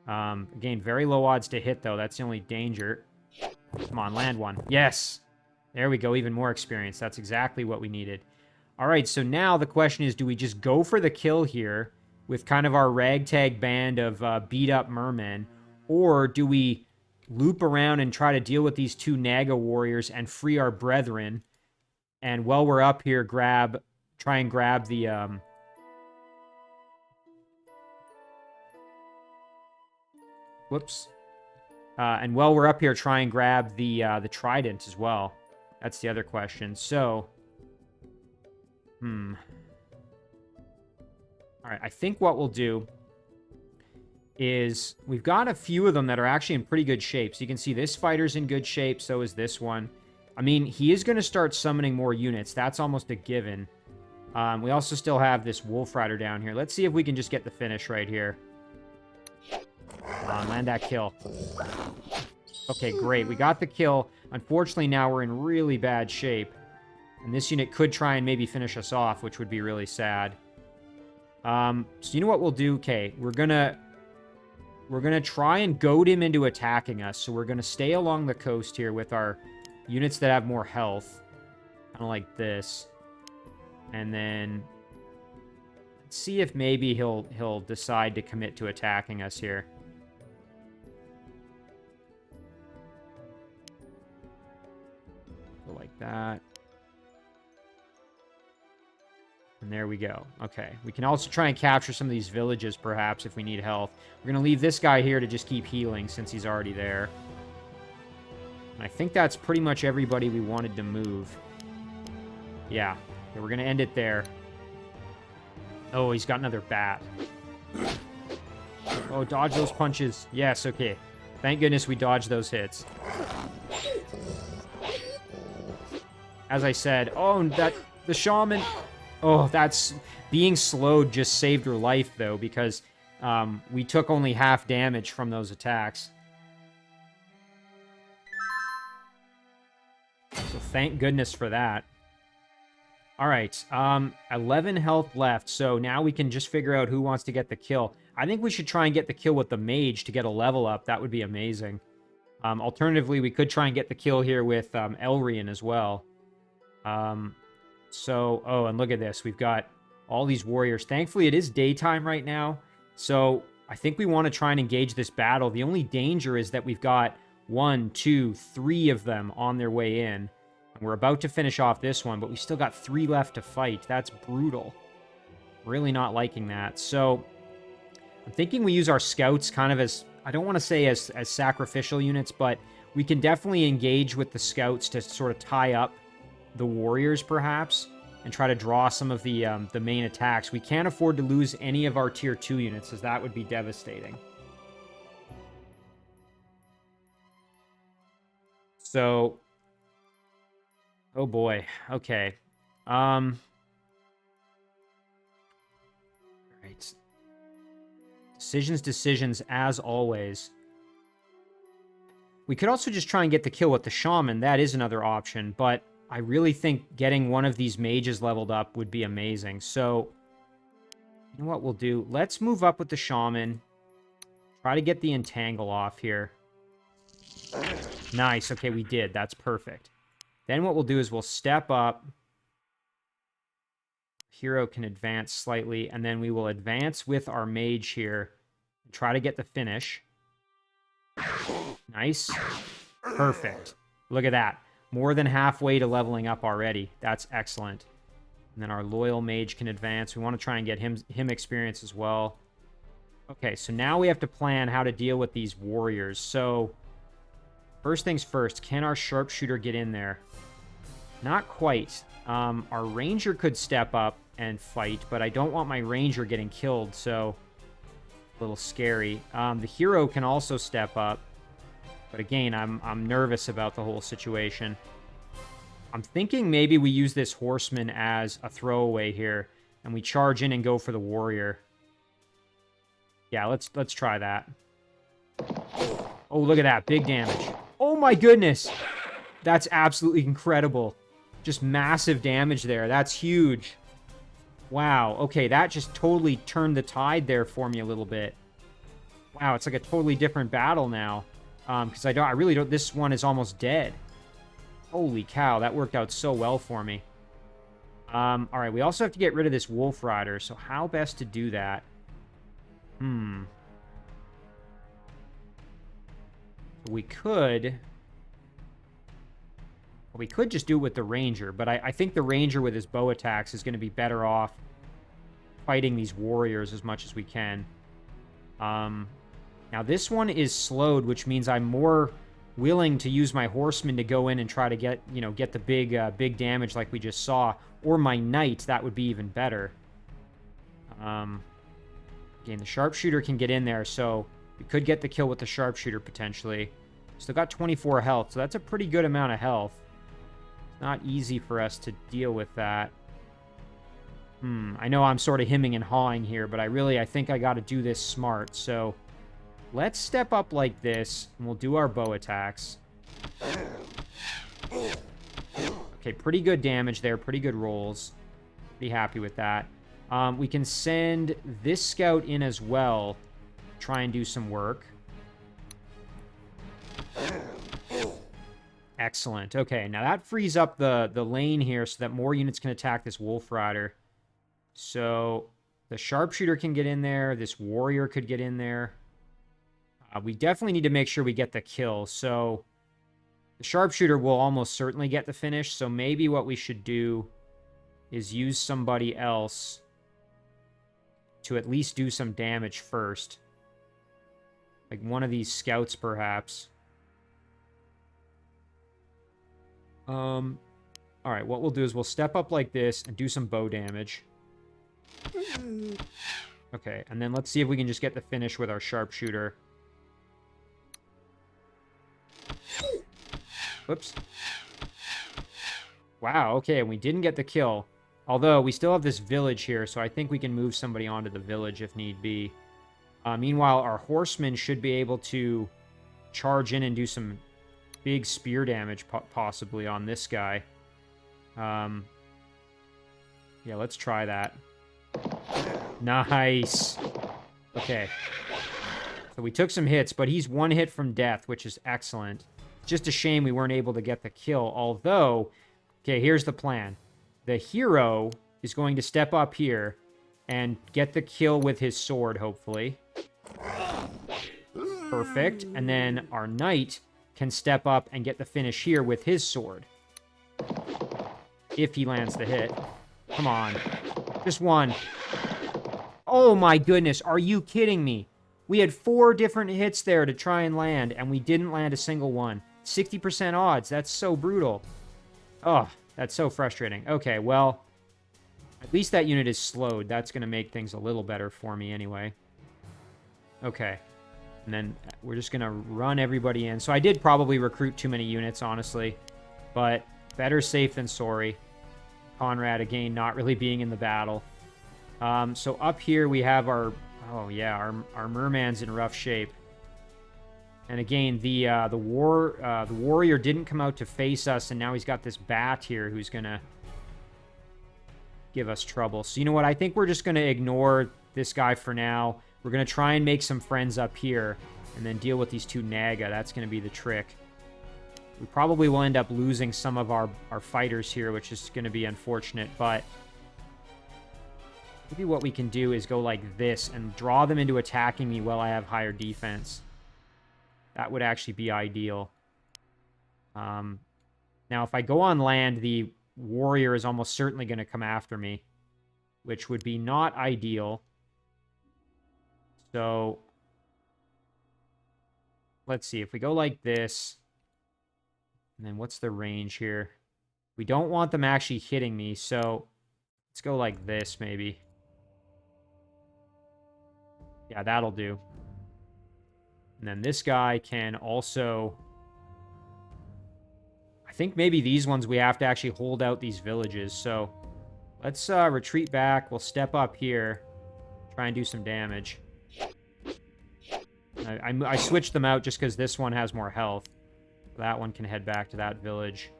Again, very low odds to hit, though. That's the only danger. Come on, land one. Yes! There we go, even more experience. That's exactly what we needed. Alright, so now the question is, do we just go for the kill here with kind of our ragtag band of beat-up mermen, or do we loop around and try to deal with these two Naga warriors and free our brethren, and while we're up here, try and grab the... Whoops. And while we're up here, try and grab the trident as well. That's the other question. So... Alright, I think what we'll do is we've got a few of them that are actually in pretty good shape. So you can see this fighter's in good shape, so is this one. I mean, he is going to start summoning more units. That's almost a given. We also still have this Wolf Rider down here. Let's see if we can just get the finish right here. Land that kill. Okay, great. We got the kill. Unfortunately, now we're in really bad shape. And this unit could try and maybe finish us off, which would be really sad. So you know what we'll do? Okay, we're gonna try and goad him into attacking us. So we're gonna stay along the coast here with our units that have more health. Kind of like this. And then let's see if maybe he'll decide to commit to attacking us here. Go like that. And there we go. Okay. We can also try and capture some of these villages, perhaps, if we need health. We're going to leave this guy here to just keep healing, since he's already there. And I think that's pretty much everybody we wanted to move. Yeah. Okay, we're going to end it there. Oh, he's got another bat. Oh, dodge those punches. Yes, okay. Thank goodness we dodged those hits. As I said, oh, the shaman... Oh, that's... Being slowed just saved her life, though, because we took only half damage from those attacks. So thank goodness for that. Alright, 11 health left, so now we can just figure out who wants to get the kill. I think we should try and get the kill with the mage to get a level up. That would be amazing. Alternatively, we could try and get the kill here with Elrian as well. So, oh, and look at this. We've got all these warriors. Thankfully, it is daytime right now. So, I think we want to try and engage this battle. The only danger is that we've got 1, 2, 3 of them on their way in. And we're about to finish off this one, but we still got 3 left to fight. That's brutal. Really not liking that. So, I'm thinking we use our scouts kind of as, I don't want to say as sacrificial units, but we can definitely engage with the scouts to sort of tie up the warriors, perhaps, and try to draw some of the main attacks. We can't afford to lose any of our tier 2 units, as that would be devastating. So, oh boy. Okay. Right. Decisions as always. We could also just try and get the kill with the shaman. That is another option, but I really think getting one of these mages leveled up would be amazing. So, you know what we'll do? Let's move up with the shaman. Try to get the entangle off here. Nice. Okay, we did. That's perfect. Then what we'll do is we'll step up. Hero can advance slightly, and then we will advance with our mage here and try to get the finish. Nice. Perfect. Look at that. More than halfway to leveling up already. That's excellent. And then our loyal mage can advance. We want to try and get him experience as well. Okay, so now we have to plan how to deal with these warriors. So, first things first, can our sharpshooter get in there? Not quite. Our ranger could step up and fight, but I don't want my ranger getting killed, so a little scary. The hero can also step up, but again, I'm nervous about the whole situation. I'm thinking maybe we use this horseman as a throwaway here, and we charge in and go for the warrior. Yeah, let's try that. Oh, look at that. Big damage. Oh my goodness. That's absolutely incredible. Just massive damage there. That's huge. Wow. Okay, that just totally turned the tide there for me a little bit. Wow, it's like a totally different battle now. Because I really don't... This one is almost dead. Holy cow, that worked out so well for me. Alright, we also have to get rid of this wolf rider. So how best to do that? We could just do it with the ranger, but I think the ranger with his bow attacks is going to be better off fighting these warriors as much as we can. Now this one is slowed, which means I'm more willing to use my horseman to go in and try to get the big damage like we just saw, or my knight. That would be even better. Again, the sharpshooter can get in there, so we could get the kill with the sharpshooter potentially. Still got 24 health, so that's a pretty good amount of health. It's not easy for us to deal with that. I know I'm sort of hemming and hawing here, but I think I got to do this smart. So let's step up like this, and we'll do our bow attacks. Okay, pretty good damage there, pretty good rolls. Be happy with that. We can send this scout in as well, try and do some work. Excellent. Okay, now that frees up the lane here so that more units can attack this wolf rider. So the sharpshooter can get in there. This warrior could get in there. We definitely need to make sure we get the kill. So the sharpshooter will almost certainly get the finish. So maybe what we should do is use somebody else to at least do some damage first. Like one of these scouts, perhaps. Alright, what we'll do is we'll step up like this and do some bow damage. Okay, and then let's see if we can just get the finish with our sharpshooter. Whoops. Wow, okay, and we didn't get the kill. Although, we still have this village here, so I think we can move somebody onto the village if need be. Meanwhile, our horsemen should be able to charge in and do some big spear damage, possibly, on this guy. Yeah, let's try that. Nice. Okay. So we took some hits, but he's one hit from death, which is excellent. Just a shame we weren't able to get the kill, although... Okay, here's the plan. The hero is going to step up here and get the kill with his sword, hopefully. Perfect. And then our knight can step up and get the finish here with his sword. If he lands the hit. Come on. Just one. Oh my goodness, are you kidding me? We had 4 different hits there to try and land, and we didn't land a single one. 60% odds. That's so brutal. Oh, that's so frustrating. Okay, well, at least that unit is slowed. That's going to make things a little better for me anyway. Okay. And then we're just going to run everybody in. So I did probably recruit too many units, honestly. But better safe than sorry. Konrad, again, not really being in the battle. So up here we have our... Oh, yeah, our merman's in rough shape. And again, the warrior didn't come out to face us, and now he's got this bat here who's going to give us trouble. So you know what? I think we're just going to ignore this guy for now. We're going to try and make some friends up here and then deal with these two Naga. That's going to be the trick. We probably will end up losing some of our fighters here, which is going to be unfortunate, but maybe what we can do is go like this and draw them into attacking me while I have higher defense. That would actually be ideal. Now, if I go on land, the warrior is almost certainly going to come after me, which would be not ideal. So, let's see. If we go like this, and then what's the range here? We don't want them actually hitting me, so let's go like this, maybe. Yeah, that'll do. And then this guy can also... I think maybe these ones we have to actually hold out these villages, so let's retreat back. We'll step up here, try and do some damage. I switched them out just because this one has more health. That one can head back to that village.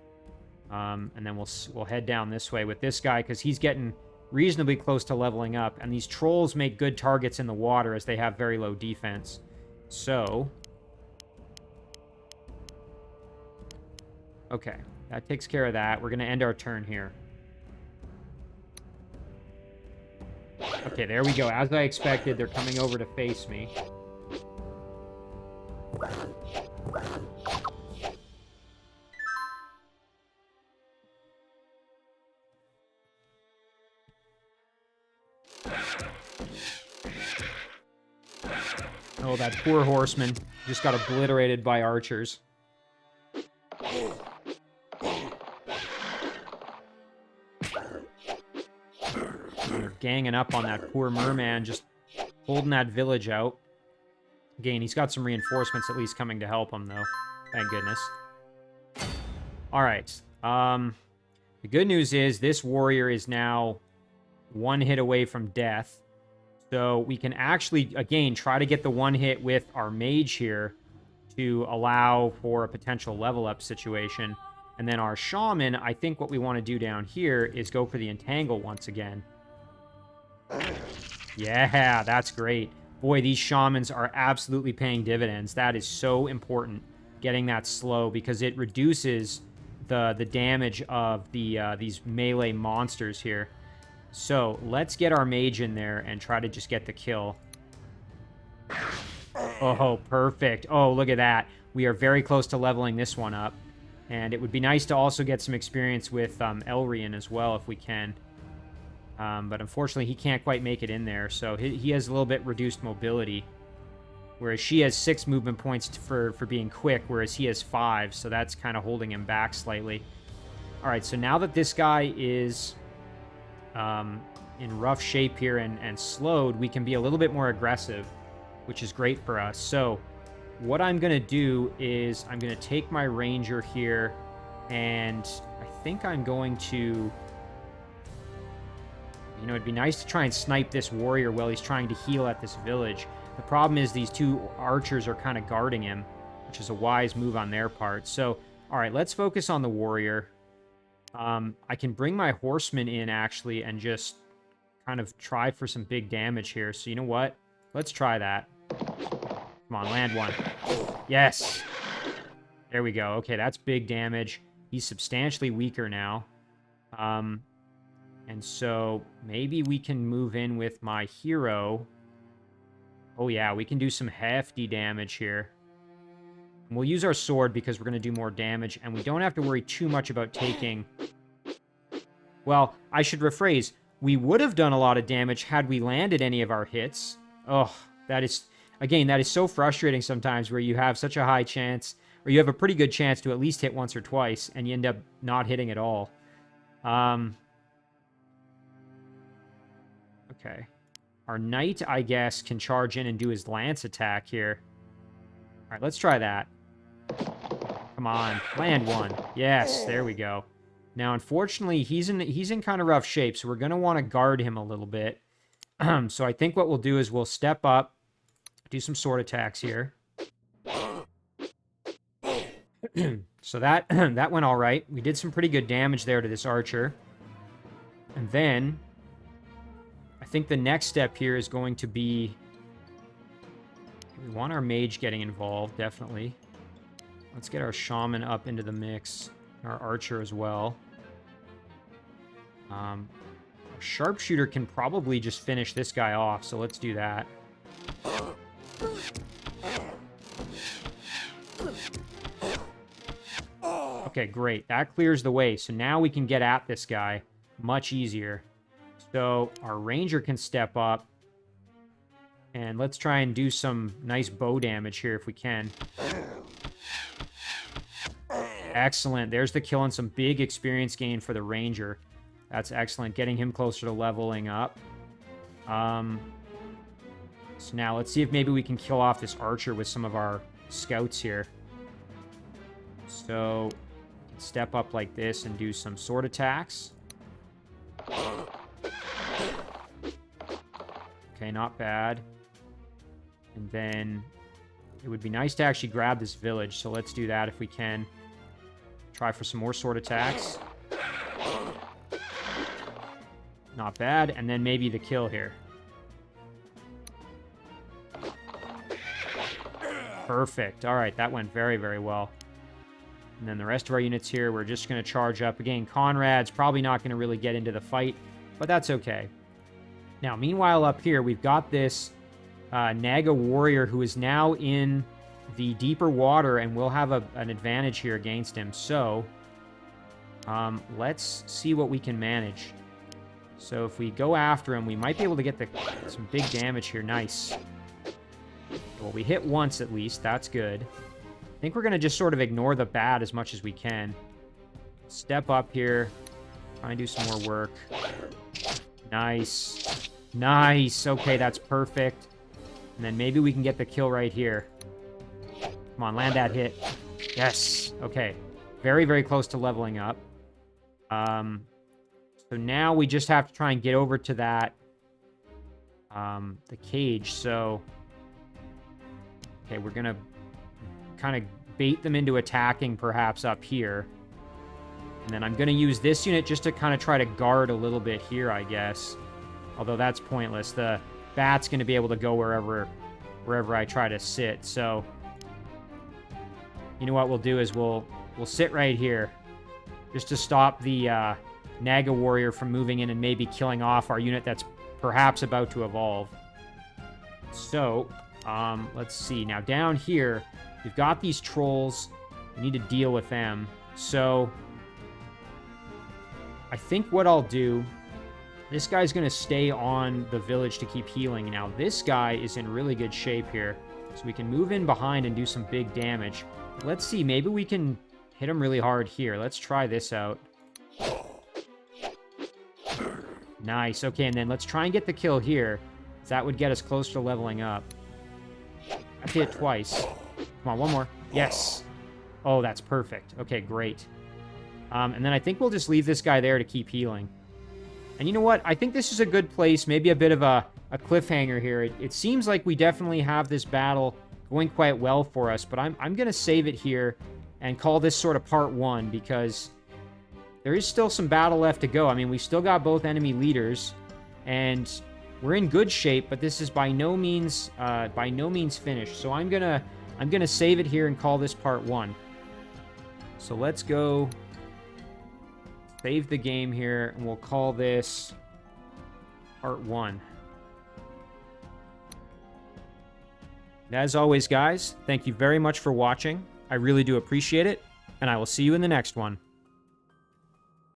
And then we'll head down this way with this guy because he's getting reasonably close to leveling up. And these trolls make good targets in the water as they have very low defense. So... okay, that takes care of that. We're going to end our turn here. Okay, there we go. As I expected, they're coming over to face me. Oh, that poor horseman just got obliterated by archers. They're ganging up on that poor merman, just holding that village out. Again, he's got some reinforcements at least coming to help him, though. Thank goodness. All right. The good news is this warrior is now one hit away from death. So we can actually, again, try to get the one hit with our mage here to allow for a potential level up situation. And then our shaman, I think what we want to do down here is go for the entangle once again. Yeah, that's great. Boy, these shamans are absolutely paying dividends. That is so important, getting that slow, because it reduces the damage of these melee monsters here. So, let's get our mage in there and try to just get the kill. Oh, perfect. Oh, look at that. We are very close to leveling this one up. And it would be nice to also get some experience with Elrian as well, if we can. But unfortunately, he can't quite make it in there. So, he has a little bit reduced mobility. Whereas she has 6 movement points for being quick, whereas he has 5. So, that's kind of holding him back slightly. Alright, so now that this guy is... in rough shape here and slowed, we can be a little bit more aggressive, which is great for us. So what I'm going to do is I'm going to take my ranger here, and I think I'm going to, you know, it'd be nice to try and snipe this warrior while he's trying to heal at this village. The problem is these 2 archers are kind of guarding him, which is a wise move on their part. So, all right, let's focus on the warrior. I can bring my horsemen in, actually, and just kind of try for some big damage here. So, you know what? Let's try that. Come on, land one. Yes! There we go. Okay, that's big damage. He's substantially weaker now. And so, maybe we can move in with my hero. Oh, yeah, we can do some hefty damage here. And we'll use our sword because we're going to do more damage, and we don't have to worry too much about taking... Well, I should rephrase. We would have done a lot of damage had we landed any of our hits. Oh, that is... Again, that is so frustrating sometimes where you have such a high chance, or you have a pretty good chance to at least hit once or twice, and you end up not hitting at all. Okay. Our knight, I guess, can charge in and do his lance attack here. right, let's try that. Come on, land one. Yes, there we go. Now, unfortunately, he's in kind of rough shape, so we're going to want to guard him a little bit. So I think what we'll do is we'll step up, do some sword attacks here. So that that went all right. We did some pretty good damage there to this archer. And then I think the next step here is going to be, we want our mage getting involved, definitely. Let's get our shaman up into the mix, our archer as well. Our sharpshooter can probably just finish this guy off, so let's do that. Okay, great. That clears the way. So now we can get at this guy much easier. So our ranger can step up. And let's try and do some nice bow damage here if we can. Excellent. There's the kill and some big experience gain for the ranger. That's excellent. Getting him closer to leveling up. So now let's see if maybe we can kill off this archer with some of our scouts here. So step up like this and do some sword attacks. Okay, not bad. And then it would be nice to actually grab this village, so let's do that if we can. Try for some more sword attacks. Not bad. And then maybe the kill here. Perfect. All right, that went very, very well. And then the rest of our units here, we're just going to charge up. Again, Konrad's probably not going to really get into the fight, but that's okay. Now, meanwhile, up here, we've got this Naga warrior who is now in the deeper water, and we'll have an advantage here against him. So, let's see what we can manage. So if we go after him, we might be able to get some big damage here. Nice. Well, we hit once at least. That's good. I think we're going to just sort of ignore the bad as much as we can. Step up here. Try and do some more work. Nice. Nice. Okay, that's perfect. And then maybe we can get the kill right here. Come on, land that hit. Yes. Okay. Very, very close to leveling up. So now we just have to try and get over to that, the cage. So, okay, we're going to kind of bait them into attacking perhaps up here. And then I'm going to use this unit just to kind of try to guard a little bit here, I guess. Although that's pointless. The bat's going to be able to go wherever I try to sit. So, you know what we'll do is we'll sit right here just to stop the Naga warrior from moving in and maybe killing off our unit that's perhaps about to evolve. So, let's see. Now, down here, we've got these trolls. We need to deal with them. So, I think what I'll do, this guy's going to stay on the village to keep healing. Now, this guy is in really good shape here. So we can move in behind and do some big damage. Let's see. Maybe we can hit him really hard here. Let's try this out. Nice. Okay, and then let's try and get the kill here. That would get us close to leveling up. I have to hit twice. Come on, one more. Yes. Oh, that's perfect. Okay, great. And then I think we'll just leave this guy there to keep healing. And you know what? I think this is a good place, maybe a bit of a cliffhanger here. It seems like we definitely have this battle going quite well for us, but I'm going to save it here and call this sort of part one, because there is still some battle left to go. I mean, we still got both enemy leaders, and we're in good shape, but this is by no means finished. So I'm gonna save it here and call this part one. So let's go save the game here, and we'll call this part one. And as always, guys, thank you very much for watching. I really do appreciate it, and I will see you in the next one.